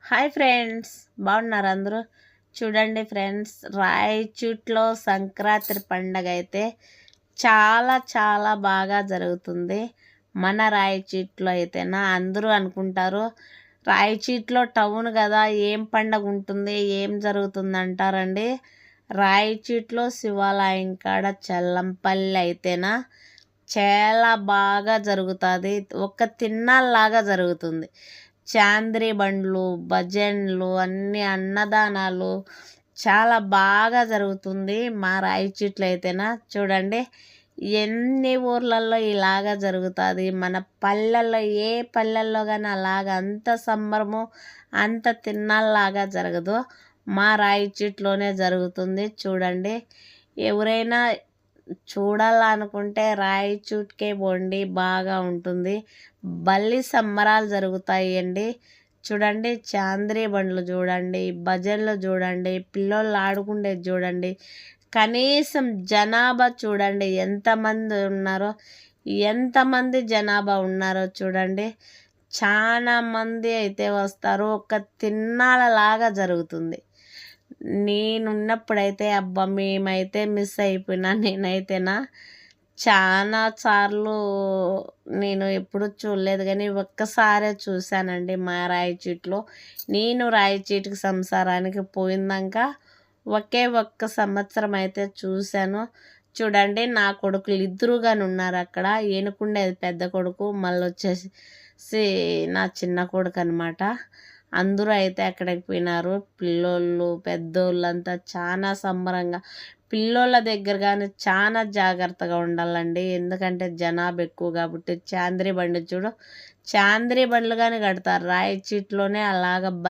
Hi friends, బాగున్నారు అందరూ? చూడండి ఫ్రెండ్స్, రాయచూట్లో సంక్రాంతి పండగ అయితే చాలా చాలా బాగా జరుగుతుంది. మన రాయచూట్లో అయితేనా అందరూ అనుకుంటారు రాయచూట్లో టౌన్ కదా, ఏం పండగ ఉంటుంది, ఏం జరుగుతుంది అంటారండి. రాయచూట్లో శివాలయం కాడ చల్లంపల్లి అయితేనా చాలా బాగా జరుగుతుంది. ఒక తిన్నాళ్ళలాగా జరుగుతుంది. చాంద్రి బండ్లు, భజన్లు, అన్ని అన్నదానాలు చాలా బాగా జరుగుతుంది మా రాయచీట్లో అయితేనా. చూడండి, ఎన్ని ఊర్లలో ఇలాగా జరుగుతుంది. మన పల్లెల్లో ఏ పల్లెల్లో కానీ అలాగ అంత సంబరము, అంత తిన్నాళ్ళలాగా జరగదు. మా రాయచీట్లోనే జరుగుతుంది. చూడండి, ఎవరైనా చూడాలనుకుంటే రాయచూట్కే పోండి, బాగా ఉంటుంది. బల్లి సంబరాలు జరుగుతాయండి. చూడండి, చాంద్రీ బండ్లు చూడండి, భజనలు చూడండి, పిల్లోళ్ళు ఆడుకుండేది చూడండి. కనీసం జనాభా చూడండి ఎంతమంది ఉన్నారో, ఎంతమంది జనాభా ఉన్నారో చూడండి. చాలా మంది అయితే వస్తారు. ఒక తిన్నాళ్ళలాగా జరుగుతుంది. నేనున్నప్పుడైతే అబ్బా మేమైతే మిస్ అయిపోయినా. నేనైతేనా చాలా సార్లు, నేను ఎప్పుడు చూడలేదు కానీ ఒక్కసారే చూశానండి మా రాయచీట్లో. నేను రాయచీటికి సంసారానికి పోయిందాక ఒక్క సంవత్సరం అయితే చూశాను. చూడండి, నా కొడుకులు ఇద్దరుగానే ఉన్నారు అక్కడ. ఏనుకుండేది పెద్ద కొడుకు, మళ్ళీ వచ్చేసి నా చిన్న కొడుకు అనమాట. అందరూ అయితే అక్కడికి పోయినారు. పిల్లోళ్ళు పెద్దోళ్ళు అంతా చాలా సంబరంగా. పిల్లోళ్ళ దగ్గర కానీ చాలా జాగ్రత్తగా ఉండాలండి, ఎందుకంటే జనాభా ఎక్కువ కాబట్టి. చాంద్రీ బండి చూడు, చాంద్రీ బండ్లు కానీ కడతారు రాయచీట్లోనే అలాగ